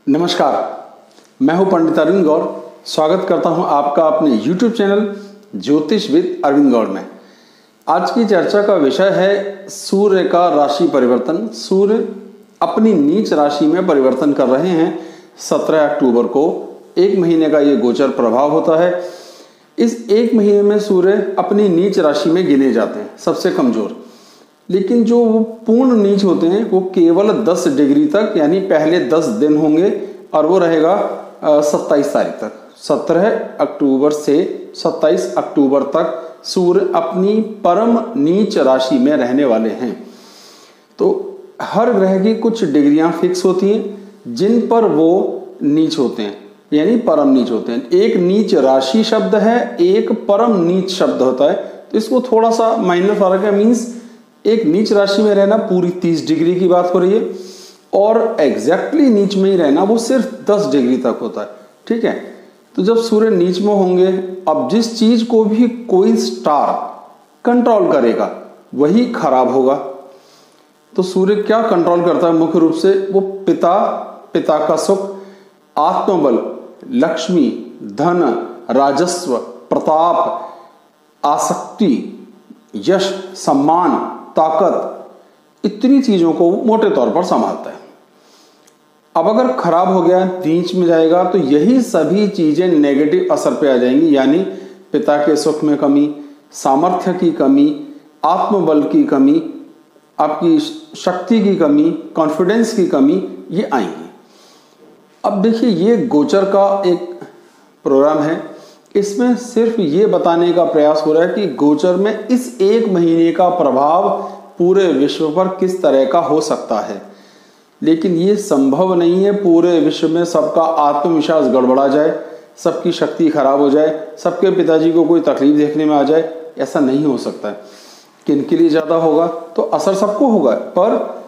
नमस्कार, मैं हूं पंडित अरविंद गौड़। स्वागत करता हूं आपका अपने YouTube चैनल ज्योतिष विद अरविंद गौड़ में। आज की चर्चा का विषय है सूर्य का राशि परिवर्तन। सूर्य अपनी नीच राशि में परिवर्तन कर रहे हैं 17 अक्टूबर को। एक महीने का ये गोचर प्रभाव होता है। इस एक महीने में सूर्य अपनी नीच राशि में गिने जाते हैं, सबसे कमजोर। लेकिन जो वो पूर्ण नीच होते हैं वो केवल 10 डिग्री तक, यानी पहले 10 दिन होंगे और वो रहेगा 27 तारीख तक। 17 अक्टूबर से 27 अक्टूबर तक सूर्य अपनी परम नीच राशि में रहने वाले हैं। तो हर ग्रह की कुछ डिग्रियां फिक्स होती हैं जिन पर वो नीच होते हैं, यानी परम नीच होते हैं। एक नीच राशि शब्द है, एक परम नीच शब्द होता है। तो इसको थोड़ा सा माइनर फर्क है। मीन्स एक नीच राशि में रहना पूरी 30 डिग्री की बात हो रही है, और एग्जैक्टली नीच में ही रहना वो सिर्फ 10 डिग्री तक होता है। ठीक है, तो जब सूर्य नीच में होंगे, अब जिस चीज को भी कोई स्टार कंट्रोल करेगा वही खराब होगा। तो सूर्य क्या कंट्रोल करता है? मुख्य रूप से वो पिता का सुख, आत्मबल, लक्ष्मी, धन, राजस्व, प्रताप, आसक्ति, यश, सम्मान, ताकत, इतनी चीजों को मोटे तौर पर संभालता है। अब अगर खराब हो गया, नीच में जाएगा, तो यही सभी चीजें नेगेटिव असर पे आ जाएंगी। यानी पिता के सुख में कमी, सामर्थ्य की कमी, आत्मबल की कमी, आपकी शक्ति की कमी, कॉन्फिडेंस की कमी, ये आएंगी। अब देखिए, ये गोचर का एक प्रोग्राम है। इसमें सिर्फ ये बताने का प्रयास हो रहा है कि गोचर में इस एक महीने का प्रभाव पूरे विश्व पर किस तरह का हो सकता है। लेकिन ये संभव नहीं है पूरे विश्व में सबका आत्मविश्वास गड़बड़ा जाए, सबकी शक्ति खराब हो जाए, सबके पिताजी को कोई तकलीफ देखने में आ जाए। ऐसा नहीं हो सकता है। किनके लिए ज्यादा होगा? तो असर सबको होगा, पर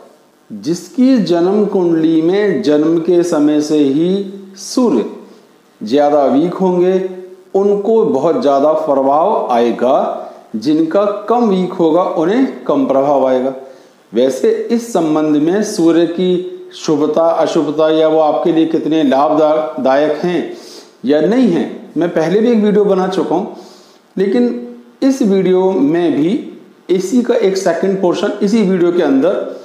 जिसकी जन्म कुंडली में जन्म के समय से ही सूर्य ज्यादा वीक होंगे उनको बहुत ज्यादा प्रभाव आएगा। जिनका कम वीक होगा उन्हें कम प्रभाव आएगा। वैसे इस संबंध में सूर्य की शुभता अशुभता, या वो आपके लिए कितने लाभदायक हैं या नहीं हैं, मैं पहले भी एक वीडियो बना चुका हूं। लेकिन इस वीडियो में भी इसी का एक सेकंड पोर्शन, इसी वीडियो के अंदर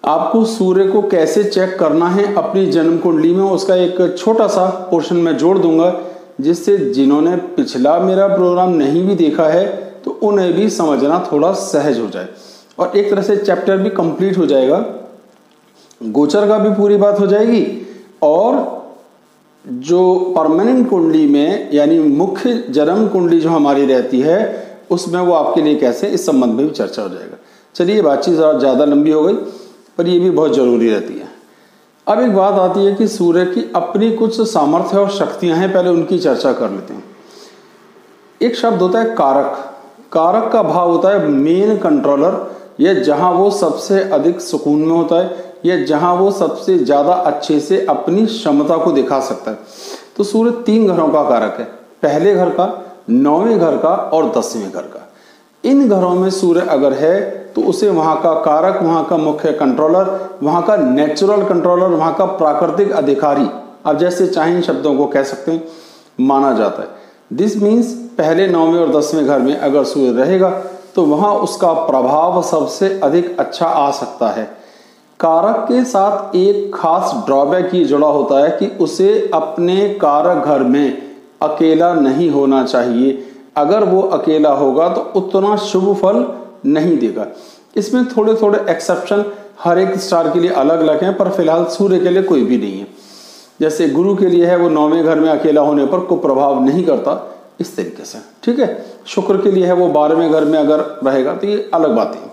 आपको सूर्य को कैसे चेक करना है अपनी जन्म कुंडली में, उसका एक छोटा सा पोर्शन मैं जोड़ दूंगा, जिससे जिन्होंने पिछला मेरा प्रोग्राम नहीं भी देखा है तो उन्हें भी समझना थोड़ा सहज हो जाए, और एक तरह से चैप्टर भी कंप्लीट हो जाएगा। गोचर का भी पूरी बात हो जाएगी, और जो परमानेंट कुंडली में, यानी मुख्य जन्म कुंडली जो हमारी रहती है, उसमें वो आपके लिए कैसे, इस संबंध में भी चर्चा हो जाएगा। चलिए, बातचीत ज़्यादा लंबी हो गई, पर ये भी बहुत जरूरी रहती है। अब एक बात आती है कि सूर्य की अपनी कुछ सामर्थ्य और शक्तियां हैं, पहले उनकी चर्चा कर लेते हैं। एक शब्द होता है कारक। कारक का भाव होता है मेन कंट्रोलर, या जहां वो सबसे अधिक सुकून में होता है, या जहां वो सबसे ज्यादा अच्छे से अपनी क्षमता को दिखा सकता है। तो सूर्य 3 घरों का कारक है, पहले घर का, 9वें घर का और 10वें घर का। इन घरों में सूर्य अगर है तो उसे वहां का कारक, वहां का मुख्य कंट्रोलर, वहां का नेचुरल कंट्रोलर, वहां का प्राकृतिक अधिकारी, अब जैसे चाहे इन शब्दों को कह सकते हैं, माना जाता है। दिस मीन्स पहले 9वें और 10वें घर में अगर सूर्य रहेगा तो वहां उसका प्रभाव सबसे अधिक अच्छा आ सकता है। कारक के साथ एक खास ड्रॉबैक ये जुड़ा होता है कि उसे अपने कारक घर में अकेला नहीं होना चाहिए। अगर वो अकेला होगा तो उतना शुभ फल नहीं देगा। इसमें थोड़े थोड़े एक्सेप्शन हर एक स्टार के लिए अलग अलग हैं, पर फिलहाल सूर्य के लिए कोई भी नहीं है। जैसे गुरु के लिए है, वो 9वें घर में अकेला होने पर कोई प्रभाव नहीं करता, इस तरीके से। ठीक है, शुक्र के लिए है, वो 12वें घर में अगर रहेगा तो ये अलग बात है।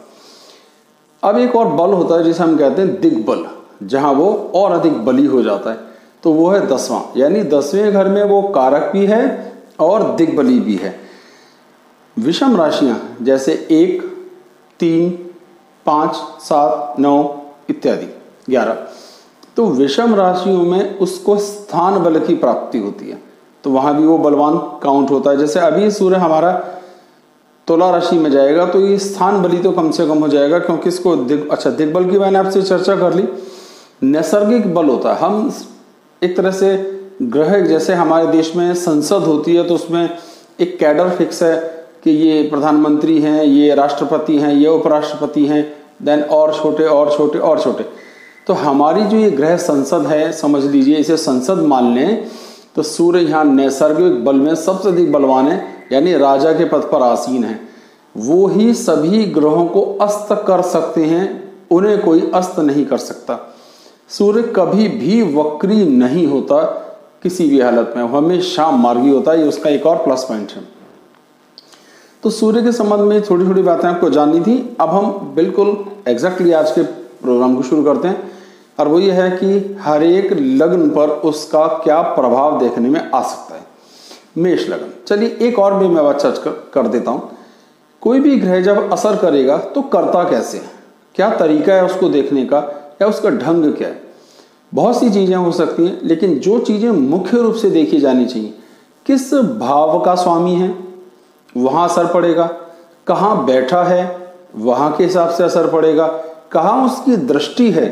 अब एक और बल होता है जिसे हम कहते हैं दिग्बल, जहां वो और अधिक बली हो जाता है, तो वो है 10वां। यानी 10वें घर में वो कारक भी है और दिग्बली भी है। विषम राशियां जैसे 1, 3, 5, 7, 9 इत्यादि 11, तो विषम राशियों में उसको स्थान बल की प्राप्ति होती है, तो वहां भी वो बलवान काउंट होता है। जैसे अभी सूर्य हमारा तुला राशि में जाएगा तो ये स्थान बली तो कम से कम हो जाएगा, क्योंकि इसको दिग्बल की मैंने आपसे चर्चा कर ली। नैसर्गिक बल होता है। हम एक तरह से ग्रह, जैसे हमारे देश में संसद होती है तो उसमें एक कैडर फिक्स है कि ये प्रधानमंत्री हैं, ये राष्ट्रपति हैं, ये उपराष्ट्रपति हैं, देन और छोटे और छोटे और छोटे। तो हमारी जो ये ग्रह संसद है, समझ लीजिए इसे संसद मान लें, तो सूर्य यहाँ नैसर्गिक बल में सबसे अधिक बलवान है, यानी राजा के पद पर आसीन है। वो ही सभी ग्रहों को अस्त कर सकते हैं, उन्हें कोई अस्त नहीं कर सकता। सूर्य कभी भी वक्री नहीं होता किसी भी हालत में, हमेशा मार्गी होता है, ये उसका एक और प्लस पॉइंट है। तो सूर्य के संबंध में थोड़ी थोड़ी बातें आपको जाननी थी। अब हम बिल्कुल एग्जैक्टली आज के प्रोग्राम को शुरू करते हैं, और वो ये है कि हर एक लग्न पर उसका क्या प्रभाव देखने में आ सकता है। मेष लग्न, चलिए एक और भी मैं बात चर्चा कर देता हूँ। कोई भी ग्रह जब असर करेगा तो करता कैसे है, क्या तरीका है उसको देखने का, या उसका ढंग क्या है। बहुत सी चीज़ें हो सकती हैं, लेकिन जो चीज़ें मुख्य रूप से देखी जानी चाहिए, किस भाव का स्वामी है वहाँ असर पड़ेगा, कहाँ बैठा है वहाँ के हिसाब से असर पड़ेगा, कहाँ उसकी दृष्टि है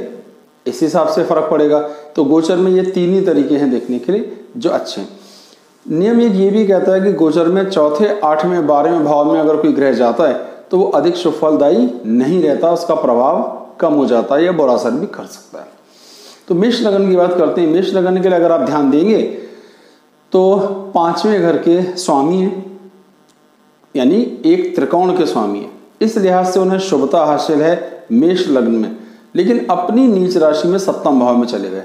इस हिसाब से फर्क पड़ेगा। तो गोचर में ये तीन ही तरीके हैं देखने के लिए जो अच्छे हैं। नियम एक ये भी कहता है कि गोचर में चौथे, 8वें, 12वें भाव में अगर कोई ग्रह जाता है तो वो अधिक शुभ फलदायी नहीं रहता, उसका प्रभाव कम हो जाता है या बुरा असर भी कर सकता है। तो मेष लगन की बात करते हैं। मेष लगन के लिए अगर आप ध्यान देंगे तो 5वें घर के स्वामी हैं, यानी एक त्रिकोण के स्वामी है, इस लिहाज से उन्हें शुभता हासिल है मेष लग्न में, लेकिन अपनी नीच राशि में 7वें भाव में चले गए।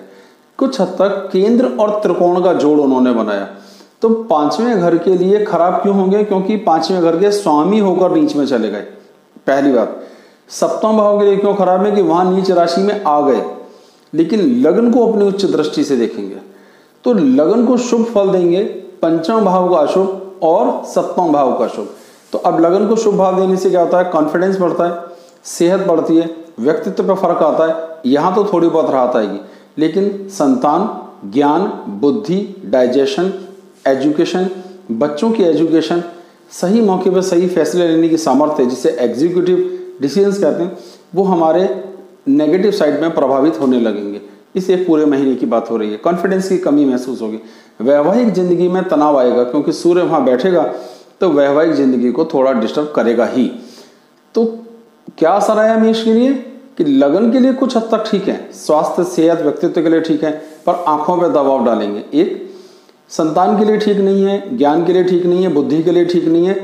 कुछ हद तक केंद्र और त्रिकोण का जोड़ उन्होंने बनाया, तो 5वें घर के लिए खराब क्यों होंगे, क्योंकि 5वें घर के स्वामी होकर नीच में चले गए। पहली बात। 7वां भाव के लिए क्यों खराब है कि वहां नीच राशि में आ गए, लेकिन लग्न को अपनी उच्च दृष्टि से देखेंगे तो लग्न को शुभ फल देंगे, 5वां भाव का अशुभ और 7वां भाव का शुभ। तो अब लग्न को शुभ भाव देने से क्या होता है, कॉन्फिडेंस बढ़ता है, सेहत बढ़ती है, व्यक्तित्व पर फर्क आता है। यहाँ तो थोड़ी बहुत राहत आएगी, लेकिन संतान, ज्ञान, बुद्धि, डाइजेशन, एजुकेशन, बच्चों की एजुकेशन, सही मौके पर सही फैसले लेने की सामर्थ्य, जिसे एग्जीक्यूटिव डिसीजंस कहते हैं, वो हमारे नेगेटिव साइड में प्रभावित होने लगेंगे। इस एक पूरे महीने की बात हो रही है। कॉन्फिडेंस की कमी महसूस होगी। वैवाहिक जिंदगी में तनाव आएगा, क्योंकि सूर्य वहां बैठेगा तो वैवाहिक जिंदगी को थोड़ा डिस्टर्ब करेगा ही। तो क्या असर आया मेष के लिए कि लगन के लिए कुछ हद तक ठीक है, स्वास्थ्य, सेहत, व्यक्तित्व के लिए ठीक है, पर आंखों पर दबाव डालेंगे। एक, संतान के लिए ठीक नहीं है, ज्ञान के लिए ठीक नहीं है, बुद्धि के लिए ठीक नहीं है।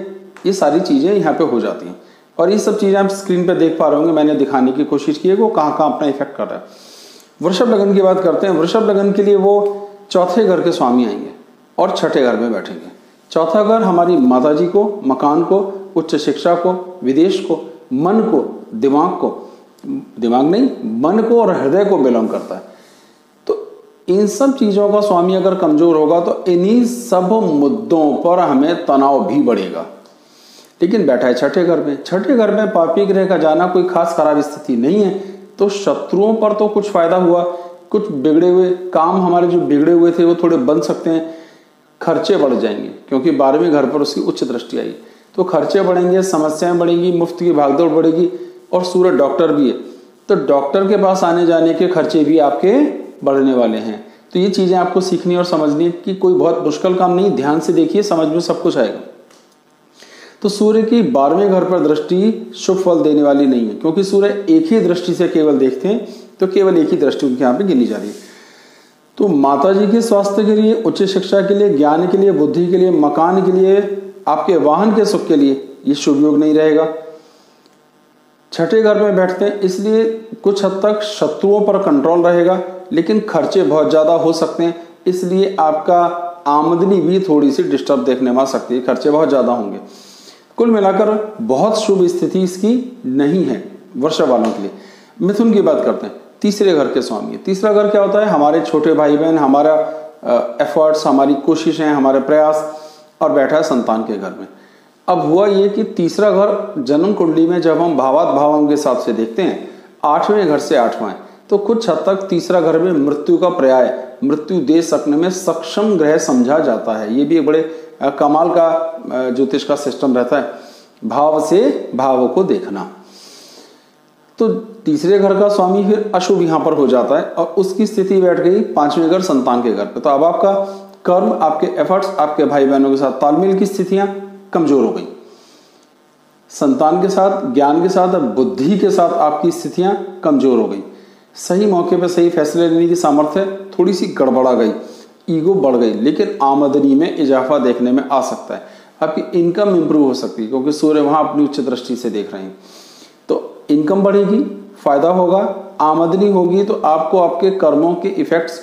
ये सारी चीजें यहाँ पे हो जाती हैं, और ये सब चीजें आप स्क्रीन पे देख पा रहे होंगे। मैंने दिखाने की कोशिश की है वो कहाँ कहाँ अपना इफेक्ट कर रहा है। वृषभ लगन की बात करते हैं। वृषभ लगन के लिए वो चौथे घर के स्वामी आएंगे और छठे घर में बैठेंगे। चौथा घर हमारी माताजी को, मकान को, उच्च शिक्षा को, विदेश को, मन को, दिमाग को, दिमाग नहीं, मन को और हृदय को बिलोंग करता है। तो इन सब चीजों का स्वामी अगर कमजोर होगा तो इन्हीं सब मुद्दों पर हमें तनाव भी बढ़ेगा। लेकिन बैठा है छठे घर में। छठे घर में पापी ग्रह का जाना कोई खास खराब स्थिति नहीं है, तो शत्रुओं पर तो कुछ फायदा हुआ, कुछ बिगड़े हुए काम, हमारे जो बिगड़े हुए थे वो थोड़े बन सकते हैं। खर्चे बढ़ जाएंगे, क्योंकि 12वें घर पर उसकी उच्च दृष्टि आई, तो खर्चे बढ़ेंगे, समस्याएं बढ़ेंगी, मुफ्त की भागदौड़ बढ़ेगी। और सूर्य डॉक्टर भी है, तो डॉक्टर के पास आने जाने के खर्चे भी आपके बढ़ने वाले हैं। तो ये चीजें आपको सीखनी और समझनी कि कोई बहुत मुश्किल काम नहीं, ध्यान से देखिए, समझ में सब कुछ आएगा। तो सूर्य की 12वें घर पर दृष्टि शुभ फल देने वाली नहीं है, क्योंकि सूर्य एक ही दृष्टि से केवल देखते हैं, तो केवल एक ही दृष्टि उनके यहाँ पे गिनी जा रही है। तो माताजी के स्वास्थ्य के लिए, उच्च शिक्षा के लिए, ज्ञान के लिए, बुद्धि के लिए, मकान के लिए, आपके वाहन के सुख के लिए ये शुभ योग नहीं रहेगा। छठे घर में बैठते हैं, इसलिए कुछ हद तक शत्रुओं पर कंट्रोल रहेगा, लेकिन खर्चे बहुत ज्यादा हो सकते हैं, इसलिए आपका आमदनी भी थोड़ी सी डिस्टर्ब देखने में आ सकती है, खर्चे बहुत ज्यादा होंगे। कुल मिलाकर बहुत शुभ स्थिति इसकी नहीं है वृषभ वालों के लिए। मिथुन की बात करते हैं। तीसरे घर के स्वामी है। तीसरा घर क्या होता है, हमारे छोटे भाई बहन, हमारा एफर्ट्स, हमारी कोशिशें, हमारे प्रयास, और बैठा है संतान के घर में। अब हुआ ये कि तीसरा घर जन्म कुंडली में जब हम भावात भावों के हिसाब से देखते हैं, 8वें घर से 8वां है, तो कुछ हद तक तीसरा घर में मृत्यु का पर्याय, मृत्यु दे सकने में सक्षम ग्रह समझा जाता है। ये भी एक बड़े कमाल का ज्योतिष का सिस्टम रहता है, भाव से भाव को देखना। तो तीसरे घर का स्वामी फिर अशुभ यहाँ पर हो जाता है और उसकी स्थिति बैठ गई पांचवें घर संतान के घर पे। तो अब आपका कर्म, आपके एफर्ट्स, आपके भाई बहनों के साथ तालमेल की स्थितियां कमजोर हो गई। संतान के साथ, ज्ञान के साथ, बुद्धि के साथ आपकी स्थितियां कमजोर हो गई। सही मौके पर सही फैसले लेने की सामर्थ्य थोड़ी सी गड़बड़ा गई, ईगो बढ़ गई, लेकिन आमदनी में इजाफा देखने में आ सकता है। आपकी इनकम इंप्रूव हो सकती है क्योंकि सूर्य वहां अपनी उच्च दृष्टि से देख रहे हैं। तो इनकम बढ़ेगी, फायदा होगा, आमदनी होगी, तो आपको आपके कर्मों के इफेक्ट्स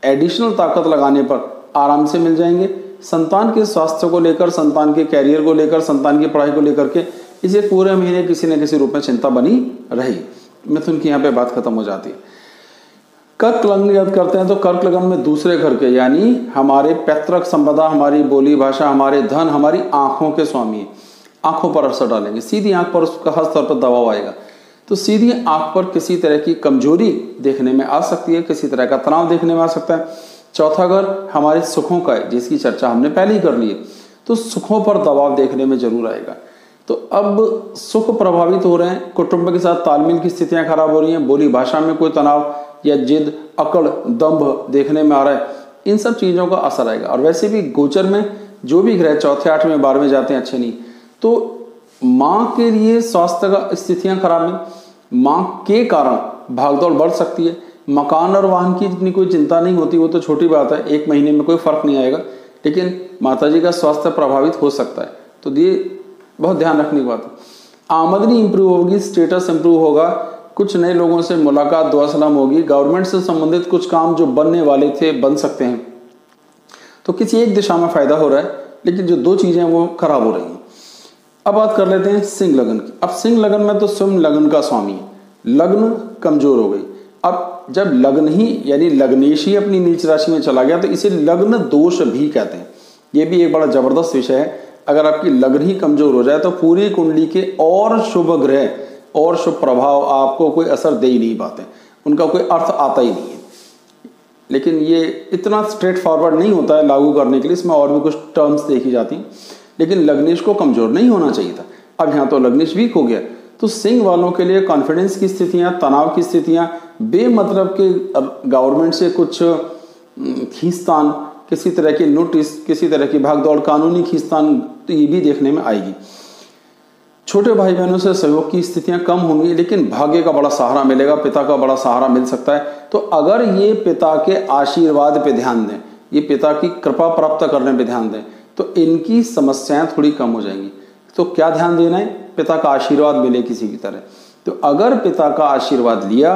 एडिशनल ताकत लगाने पर आराम से मिल जाएंगे। संतान के स्वास्थ्य को लेकर, संतान के कैरियर को लेकर, संतान की पढ़ाई को लेकर के इसे पूरे महीने किसी न किसी रूप में चिंता बनी रही। मिथुन की यहाँ पे बात खत्म हो जाती है। कर्क लग्न याद करते हैं तो कर्क लग्न में दूसरे घर के यानी हमारे पैतृक संपदा, हमारी बोली भाषा, हमारे धन, हमारी आंखों के स्वामी है। आंखों पर असर डालेंगे, सीधी आंख पर उसका खास तौर पर दबाव आएगा। तो सीधी आंख पर किसी तरह की कमजोरी देखने में आ सकती है, किसी तरह का तनाव देखने में आ सकता है। चौथा घर हमारे सुखों का है, जिसकी चर्चा हमने पहले ही कर ली है। तो सुखों पर दबाव देखने में जरूर आएगा। तो अब सुख प्रभावित हो रहे हैं, कुटुंब के साथ तालमेल की स्थितियां खराब हो रही हैं, बोली भाषा में कोई तनाव या जिद, अकड़, दंभ देखने में आ रहा है। इन सब चीजों का असर आएगा। और वैसे भी गोचर में जो भी ग्रह चौथे, आठवें, 12वें जाते हैं अच्छे नहीं, तो मां के लिए स्वास्थ्य का स्थितियां खराब है। मां के कारण भागदौड़ बढ़ सकती है। मकान और वाहन की इतनी कोई चिंता नहीं होती, वो तो छोटी बात है, एक महीने में कोई फर्क नहीं आएगा, लेकिन माताजी का स्वास्थ्य प्रभावित हो सकता है। तो ये बहुत ध्यान रखने की बात है। आमदनी इंप्रूव होगी, स्टेटस इंप्रूव होगा, कुछ नए लोगों से मुलाकात, दुआ सलाम होगी। गवर्नमेंट से संबंधित कुछ काम जो बनने वाले थे बन सकते हैं। तो किसी एक दिशा में फायदा हो रहा है, लेकिन जो दो चीजें वो खराब हो रही हैं। अब बात कर लेते हैं सिंह लगन की। अब सिंह लगन में तो स्वयं लगन का स्वामी है, लग्न कमजोर हो गई। अब जब लग्न ही यानी लग्नेश ही अपनी नीच राशि में चला गया तो इसे लग्न दोष भी कहते हैं। ये भी एक बड़ा जबरदस्त विषय है। अगर आपकी लग्न ही कमजोर हो जाए तो पूरी कुंडली के और शुभ ग्रह और शुभ प्रभाव आपको कोई असर दे ही नहीं पाते, उनका कोई अर्थ आता ही नहीं है। लेकिन ये इतना स्ट्रेट फॉरवर्ड नहीं होता है लागू करने के लिए, इसमें और भी कुछ टर्म्स देखी जाती हैं। लेकिन लग्नेश को कमजोर नहीं होना चाहिए था, अब यहाँ तो लग्नेश वीक हो गया। तो सिंह वालों के लिए कॉन्फिडेंस की स्थितियां, तनाव की स्थितियां, बेमतलब के गवर्नमेंट से कुछ खींचतान, किसी तरह की नोटिस, किसी तरह की भागदौड़, कानूनी खींचतान, तो ये भी देखने में आएगी। छोटे भाई बहनों से सहयोग की स्थितियां कम होंगी, लेकिन भाग्य का बड़ा सहारा मिलेगा, पिता का बड़ा सहारा मिल सकता है। तो अगर ये पिता के आशीर्वाद पे ध्यान दें, ये पिता की कृपा प्राप्त करने पे ध्यान दें, तो इनकी समस्याएं थोड़ी कम हो जाएंगी। तो क्या ध्यान देना है? पिता का आशीर्वाद मिले किसी भी तरह। तो अगर पिता का आशीर्वाद लिया,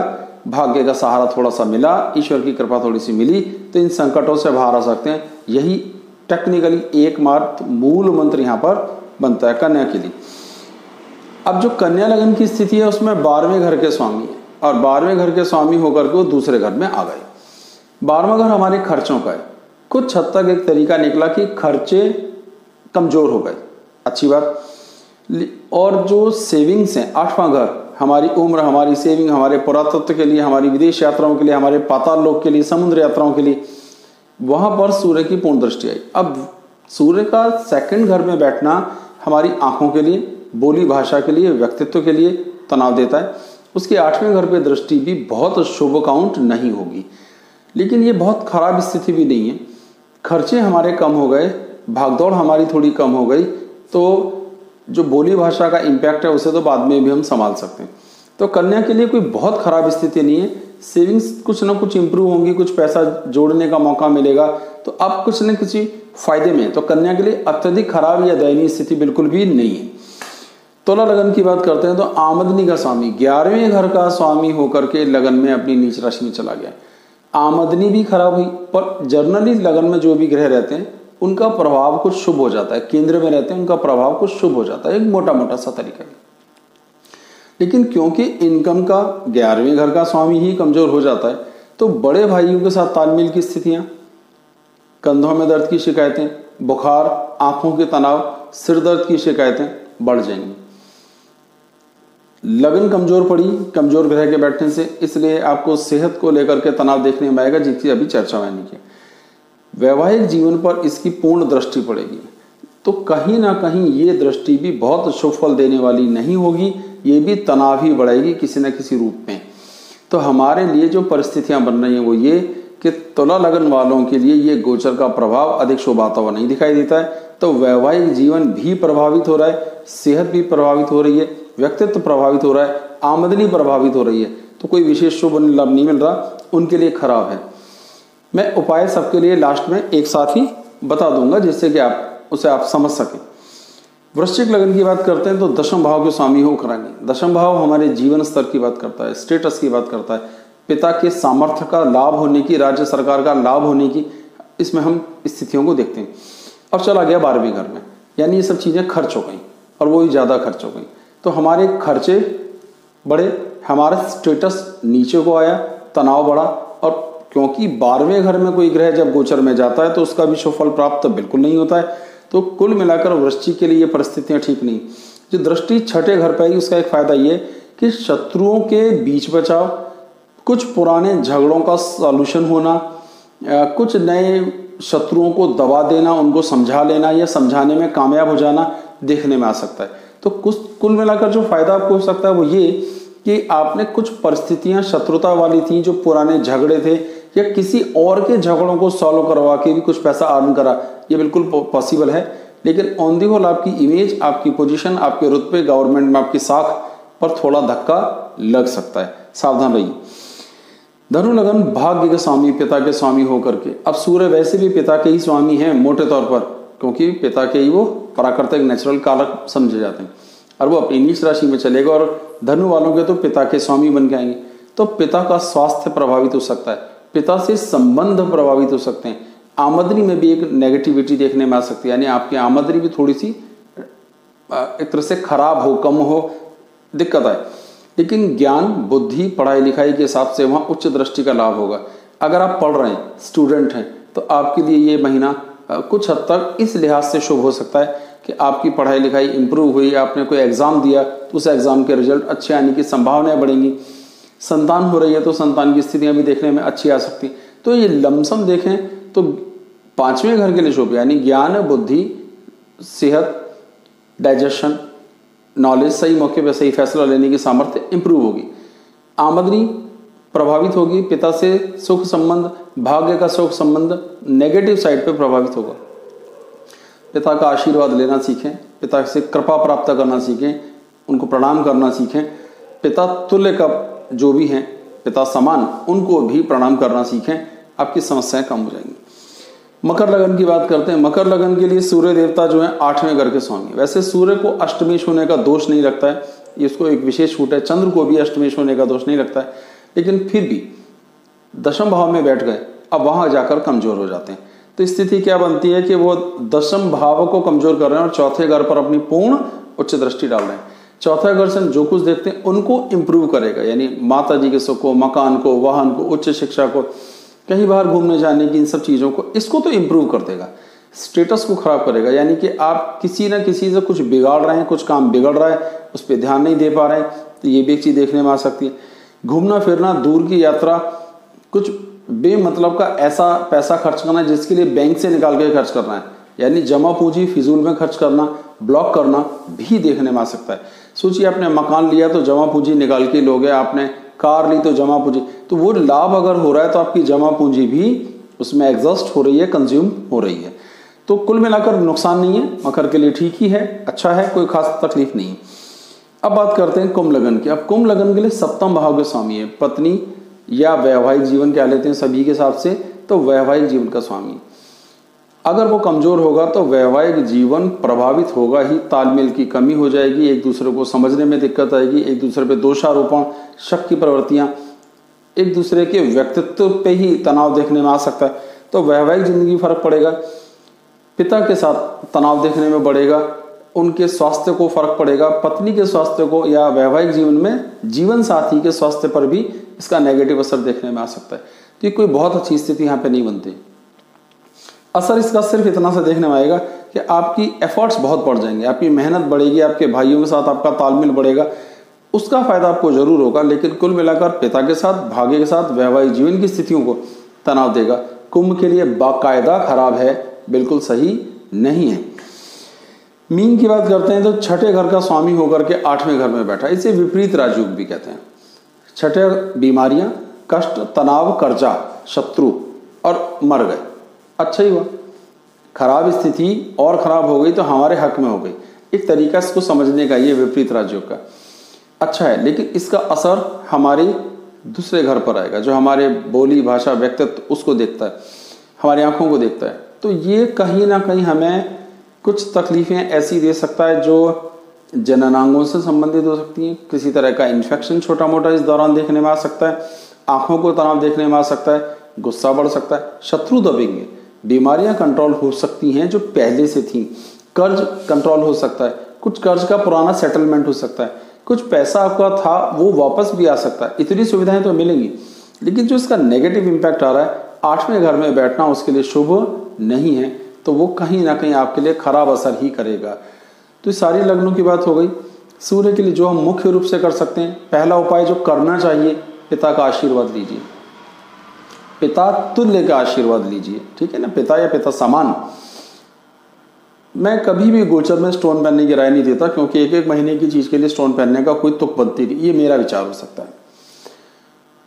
भाग्य का सहारा थोड़ा सा मिला, ईश्वर की कृपा थोड़ी सी मिली, तो इन संकटों से बाहर आ सकते हैं। यही टेक्निकली एकमात्र मूल मंत्र यहाँ पर बनता है कन्या के लिए। अब जो कन्या लगन की स्थिति है उसमें 12वें घर के स्वामी है, और 12वें घर के स्वामी होकर के वो दूसरे घर में आ गए। 12वां घर हमारे खर्चों का है। कुछ हद तक एक तरीका निकला कि खर्चे कमजोर हो गए, अच्छी बात। और जो सेविंग्स हैं, 8वां घर हमारी उम्र, हमारी सेविंग, हमारे पुरातत्व के लिए, हमारी विदेश यात्राओं के लिए, हमारे पाताल लोक के लिए, समुद्र यात्राओं के लिए, वहां पर सूर्य की पूर्ण दृष्टि आई। अब सूर्य का सेकंड घर में बैठना हमारी आंखों के लिए, बोली भाषा के लिए, व्यक्तित्व के लिए तनाव देता है। उसके 8वें घर पे दृष्टि भी बहुत शुभ काउंट नहीं होगी, लेकिन ये बहुत खराब स्थिति भी नहीं है। खर्चे हमारे कम हो गए, भागदौड़ हमारी थोड़ी कम हो गई, तो जो बोली भाषा का इम्पैक्ट है उसे तो बाद में भी हम संभाल सकते हैं। तो कन्या के लिए कोई बहुत खराब स्थिति नहीं है। सेविंग्स कुछ ना कुछ इंप्रूव होंगी, कुछ पैसा जोड़ने का मौका मिलेगा, तो आप कुछ न कुछ फायदे में। तो कन्या के लिए अत्यधिक खराब या दयनीय स्थिति बिल्कुल भी नहीं है। तुला लगन की बात करते हैं तो आमदनी का स्वामी 11वें घर का स्वामी होकर के लगन में अपनी नीच राशि में चला गया। आमदनी भी खराब हुई, पर जर्नली लगन में जो भी ग्रह रहते हैं उनका प्रभाव कुछ शुभ हो जाता है, केंद्र में रहते हैं उनका प्रभाव कुछ शुभ हो जाता है, एक मोटा मोटा सा तरीका है। लेकिन क्योंकि इनकम का 11वें घर का स्वामी ही कमजोर हो जाता है, तो बड़े भाइयों के साथ तालमेल की स्थितियां, कंधों में दर्द की शिकायतें, बुखार, आंखों के तनाव, सिर दर्द की शिकायतें बढ़ जाएंगी। लगन कमजोर पड़ी कमजोर ग्रह के बैठने से, इसलिए आपको सेहत को लेकर के तनाव देखने में आएगा, जिसकी अभी चर्चा मैंने की। वैवाहिक जीवन पर इसकी पूर्ण दृष्टि पड़ेगी। तो कहीं ना कहीं ये दृष्टि भी बहुत शुभ फल देने वाली नहीं होगी, ये भी तनाव ही बढ़ाएगी किसी न किसी रूप में। तो हमारे लिए जो परिस्थितियां बन रही हैं वो ये कि तुला लगन वालों के लिए ये गोचर का प्रभाव अधिक शुभ आता हुआ नहीं दिखाई देता है। तो वैवाहिक जीवन भी प्रभावित हो रहा है, सेहत भी प्रभावित हो रही है, व्यक्तित्व प्रभावित हो रहा है, आमदनी प्रभावित हो रही है। तो कोई विशेष शुभ लाभ नहीं मिल रहा, उनके लिए खराब है। मैं उपाय सबके लिए लास्ट में एक साथ ही बता दूंगा जिससे कि आप समझ सकें। वृश्चिक लगन की बात करते हैं तो दशम भाव के स्वामी हो कराएंगे। दशम भाव हमारे जीवन स्तर की बात करता है, स्टेटस की बात करता है, पिता के सामर्थ्य का लाभ होने की, राज्य सरकार का लाभ होने की, इसमें हम स्थितियों को देखते हैं। अब चला गया 12वें घर में, यानी ये सब चीज़ें खर्च हो गई और वो ही ज़्यादा खर्च हो गई, तो हमारे खर्चे बढ़े, हमारा स्टेटस नीचे को आया, तनाव बढ़ा। और क्योंकि 12वें घर में कोई ग्रह जब गोचर में जाता है तो उसका भी शुभ फल प्राप्त बिल्कुल नहीं होता है। तो कुल मिलाकर वृश्चिक के लिए ये परिस्थितियां ठीक नहीं। जो दृष्टि छठे घर पर आई उसका एक फायदा ये कि शत्रुओं के बीच बचाव, कुछ पुराने झगड़ों का सॉल्यूशन होना, कुछ नए शत्रुओं को दबा देना, उनको समझा लेना या समझाने में कामयाब हो जाना देखने में आ सकता है। तो कुल मिलाकर जो फायदा आपको हो सकता है वो ये कि आपने कुछ परिस्थितियां शत्रुता वाली थी, जो पुराने झगड़े थे या किसी और के झगड़ों को सॉल्व करवा के भी कुछ पैसा अर्न करा, ये बिल्कुल पॉसिबल है। लेकिन ऑन दी होल आपकी इमेज, आपकी पोजीशन, आपके रुतबे, गवर्नमेंट में आपकी साख पर थोड़ा धक्का लग सकता है, सावधान रहिए। धनु लगन भाग्य के स्वामी, पिता के स्वामी होकर के, अब सूर्य वैसे भी पिता के ही स्वामी हैं मोटे तौर पर, क्योंकि पिता के ही वो प्राकृतिक नेचुरल कारक समझे जाते हैं, और वो अपनी नीच राशि में चलेगा और धनु वालों के तो पिता के स्वामी बन के आएंगे। तो पिता का स्वास्थ्य प्रभावित हो सकता है, पिता से संबंध प्रभावित हो सकते हैं, आमदनी में भी एक नेगेटिविटी देखने में आ सकती है, यानी आपकी आमदनी भी थोड़ी सी एक तरह से खराब हो, कम हो, दिक्कत आए। लेकिन ज्ञान, बुद्धि, पढ़ाई लिखाई के हिसाब से वहाँ उच्च दृष्टि का लाभ होगा। अगर आप पढ़ रहे हैं, स्टूडेंट हैं, तो आपके लिए ये महीना कुछ हद तक इस लिहाज से शुभ हो सकता है कि आपकी पढ़ाई लिखाई इंप्रूव हुई, आपने कोई एग्जाम दिया तो उस एग्जाम के रिजल्ट अच्छे आने की संभावनाएं बढ़ेंगी। संतान हो रही है तो संतान की स्थितियां भी देखने में अच्छी आ सकती। तो ये लमसम देखें तो 5वें घर के लिए शुभ, यानी ज्ञान, बुद्धि, सेहत, डाइजेशन, नॉलेज, सही मौके पर सही फैसला लेने की सामर्थ्य इंप्रूव होगी, आमदनी प्रभावित होगी, पिता से सुख संबंध, भाग्य का सुख संबंध नेगेटिव साइड पे प्रभावित होगा। पिता का आशीर्वाद लेना सीखें, पिता से कृपा प्राप्त करना सीखें, उनको प्रणाम करना सीखें, पिता तुल्य का जो भी हैं, पिता समान, उनको भी प्रणाम करना सीखें, आपकी समस्याएं कम हो जाएंगी। मकर लगन की बात करते हैं। मकर लगन के लिए सूर्य देवता जो है 8वें घर के स्वामी। वैसे सूर्य को अष्टमेश होने का दोष नहीं लगता है, इसको एक विशेष छूट है। चंद्र को भी अष्टमेश होने का दोष नहीं लगता है, लेकिन फिर भी दशम भाव में बैठ गए, अब वहां जाकर कमजोर हो जाते हैं। तो स्थिति क्या बनती है कि वो दशम भाव को कमजोर कर रहे हैं और चौथे घर पर अपनी पूर्ण उच्च दृष्टि डाल रहे हैं। चौथा घर से जो कुछ देखते हैं उनको इंप्रूव करेगा, यानी माता जी के सुख को, मकान को, वाहन को, उच्च शिक्षा को, कहीं बाहर घूमने जाने की, इन सब चीज़ों को, इसको तो इंप्रूव कर देगा। स्टेटस को खराब करेगा, यानी कि आप किसी ना किसी से कुछ बिगाड़ रहे हैं, कुछ काम बिगड़ रहा है, उस पर ध्यान नहीं दे पा रहे हैं, तो ये भी एक चीज़ देखने में आ सकती है। घूमना फिरना, दूर की यात्रा, कुछ बेमतलब का ऐसा पैसा खर्च करना जिसके लिए बैंक से निकाल के खर्च करना है, यानी जमा पूंजी फिजूल में खर्च करना, ब्लॉक करना भी देखने में आ सकता है। सोचिए आपने मकान लिया तो जमा पूंजी निकाल के लोगे, आपने कार ली तो जमा पूंजी, तो वो लाभ अगर हो रहा है तो आपकी जमा पूंजी भी उसमें एग्जॉस्ट हो रही है, कंज्यूम हो रही है। तो कुल मिलाकर नुकसान नहीं है, मकर के लिए ठीक ही है, अच्छा है, कोई खास तकलीफ नहीं है। अब बात करते हैं कुंभ लगन की। अब कुंभ लगन के लिए सप्तम भाव के स्वामी है, पत्नी या वैवाहिक जीवन क्या लेते हैं सभी के हिसाब से, तो वैवाहिक जीवन का स्वामी। अगर वो कमजोर होगा तो वैवाहिक जीवन प्रभावित होगा ही, तालमेल की कमी हो जाएगी, एक दूसरे को समझने में दिक्कत आएगी, एक दूसरे पे दोषारोपण, शक की प्रवृत्तियां, एक दूसरे के व्यक्तित्व पे ही तनाव देखने में आ सकता है। तो वैवाहिक जिंदगी फर्क पड़ेगा, पिता के साथ तनाव देखने में बढ़ेगा, उनके स्वास्थ्य को फर्क पड़ेगा, पत्नी के स्वास्थ्य को या वैवाहिक जीवन में जीवन साथी के स्वास्थ्य पर भी इसका नेगेटिव असर देखने में आ सकता है। तो ये कोई बहुत अच्छी स्थिति यहाँ पे नहीं बनती। असर इसका सिर्फ इतना सा देखने में आएगा कि आपकी एफर्ट्स बहुत बढ़ जाएंगे, आपकी मेहनत बढ़ेगी, आपके भाइयों के साथ आपका तालमेल बढ़ेगा, उसका फायदा आपको जरूर होगा। लेकिन कुल मिलाकर पिता के साथ, भाग्य के साथ, वैवाहिक जीवन की स्थितियों को तनाव देगा। कुंभ के लिए बाकायदा खराब है, बिल्कुल सही नहीं है। मीन की बात करते हैं तो छठे घर का स्वामी होकर के आठवें घर में बैठा, इसे विपरीत राजयोग भी कहते हैं। छठे बीमारियां, कष्ट, तनाव, कर्जा, शत्रु और मर गए। अच्छा ही हुआ, खराब स्थिति और खराब हो गई तो हमारे हक में हो गई। एक तरीका इसको समझने का ये विपरीत राजयोग का अच्छा है, लेकिन इसका असर हमारे दूसरे घर पर आएगा, जो हमारे बोली भाषा व्यक्तित्व उसको देखता है, हमारी आंखों को देखता है। तो ये कहीं ना कहीं हमें कुछ तकलीफें ऐसी दे सकता है जो जननांगों से संबंधित हो सकती हैं। किसी तरह का इन्फेक्शन छोटा मोटा इस दौरान देखने में आ सकता है, आंखों को तनाव देखने में आ सकता है, गुस्सा बढ़ सकता है, शत्रु दबेंगे, बीमारियां कंट्रोल हो सकती हैं जो पहले से थी, कर्ज कंट्रोल हो सकता है, कुछ कर्ज का पुराना सेटलमेंट हो सकता है, कुछ पैसा आपका था वो वापस भी आ सकता है। इतनी सुविधाएं तो मिलेंगी, लेकिन जो इसका नेगेटिव इम्पैक्ट आ रहा है, आठवें घर में बैठना उसके लिए शुभ नहीं है, तो वो कहीं ना कहीं आपके लिए खराब असर ही करेगा। तो सारी लग्नों की बात हो गई। सूर्य के लिए जो हम मुख्य रूप से कर सकते हैं, पहला उपाय जो करना चाहिए, पिता का आशीर्वाद लीजिए, पिता तुल्य का आशीर्वाद लीजिए, ठीक है ना, पिता या पिता समान। मैं कभी भी गोचर में स्टोन पहनने की राय नहीं देता, क्योंकि एक एक महीने की चीज के लिए स्टोन पहनने का कोई तुक बनती नहीं, ये मेरा विचार हो सकता है।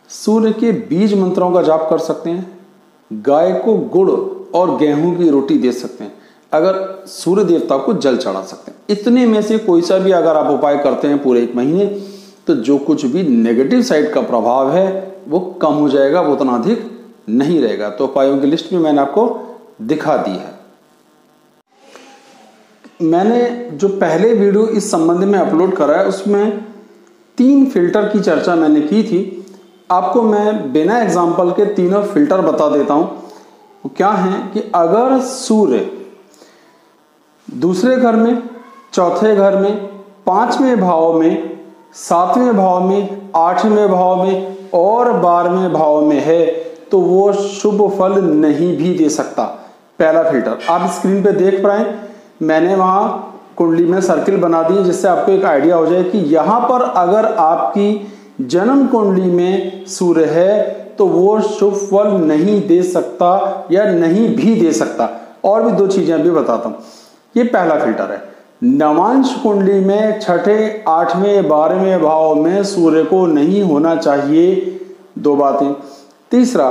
सूर्य के बीज मंत्रों का जाप कर सकते हैं, गाय को गुड़ और गेहूं की रोटी दे सकते हैं, अगर सूर्य देवता को जल चढ़ा सकते हैं। इतने में से कोई सा भी अगर आप उपाय करते हैं पूरे एक महीने, तो जो कुछ भी नेगेटिव साइड का प्रभाव है वो कम हो जाएगा, वो उतना अधिक नहीं रहेगा। तो उपायों की लिस्ट भी मैंने आपको दिखा दी है। मैंने जो पहले वीडियो इस संबंध में अपलोड करा है उसमें 3 फिल्टर की चर्चा मैंने की थी। आपको मैं बिना एग्जाम्पल के तीनों फिल्टर बता देता हूं। वो क्या है कि अगर सूर्य दूसरे घर में, चौथे घर में, 5वें भाव में, 7वें भाव में, 8वें भाव में और 12वें भाव में है, तो वो शुभ फल नहीं भी दे सकता। पहला फिल्टर आप स्क्रीन पे देख पाए, मैंने वहां कुंडली में सर्किल बना दी, जिससे आपको एक आइडिया हो जाए कि यहां पर अगर आपकी जन्म कुंडली में सूर्य है तो वो शुभ फल नहीं दे सकता या नहीं भी दे सकता। और भी 2 चीजें अभी बताता हूं। ये पहला फिल्टर है। नवांश कुंडली में छठे, 8वें, 12वें भाव में सूर्य को नहीं होना चाहिए। 2 बातें। तीसरा,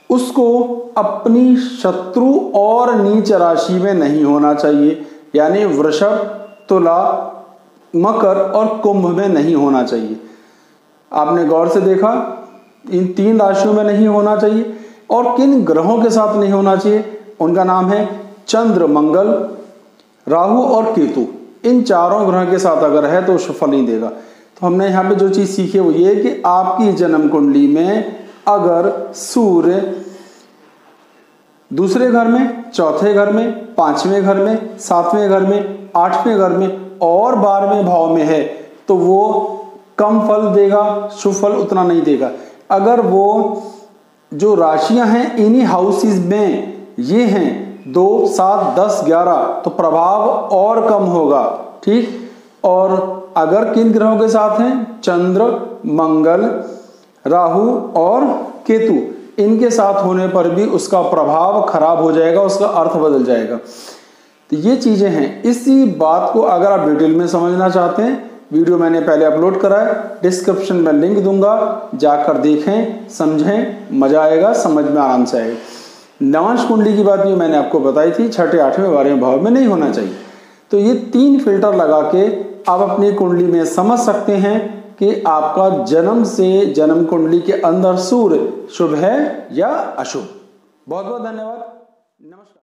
उसको अपनी शत्रु और नीच राशि में नहीं होना चाहिए, यानी वृषभ, तुला, मकर और कुंभ में नहीं होना चाहिए। आपने गौर से देखा, इन 3 राशियों में नहीं होना चाहिए। और किन ग्रहों के साथ नहीं होना चाहिए, उनका नाम है चंद्र, मंगल, राहु और केतु। इन चारों ग्रहों के साथ अगर है तो सफल नहीं देगा। तो हमने यहाँ पे जो चीज सीखी है वो ये कि आपकी जन्म कुंडली में अगर सूर्य दूसरे घर में, चौथे घर में, 5वें घर में, 7वें घर में, 8वें घर में और 12वें भाव में है तो वो कम फल देगा, शुभ फल उतना नहीं देगा। अगर वो जो राशियां हैं इन्हीं हाउसेस में ये हैं 2, 7, 10, 11, तो प्रभाव और कम होगा, ठीक। और अगर किन ग्रहों के साथ हैं, चंद्र, मंगल, राहु और केतु, इनके साथ होने पर भी उसका प्रभाव खराब हो जाएगा, उसका अर्थ बदल जाएगा। तो ये चीजें हैं। इसी बात को अगर आप डिटेल में समझना चाहते हैं, वीडियो मैंने पहले अपलोड करा है, डिस्क्रिप्शन में लिंक दूंगा, जाकर देखें, समझें, मजा आएगा, समझ में आराम से आएगा। नवांश कुंडली की बात भी मैंने आपको बताई थी, छठे, 8वें, 12वें भाव में नहीं होना चाहिए। तो ये 3 फिल्टर लगा के आप अपनी कुंडली में समझ सकते हैं कि आपका जन्म से जन्म कुंडली के अंदर सूर्य शुभ है या अशुभ। बहुत बहुत धन्यवाद, नमस्कार।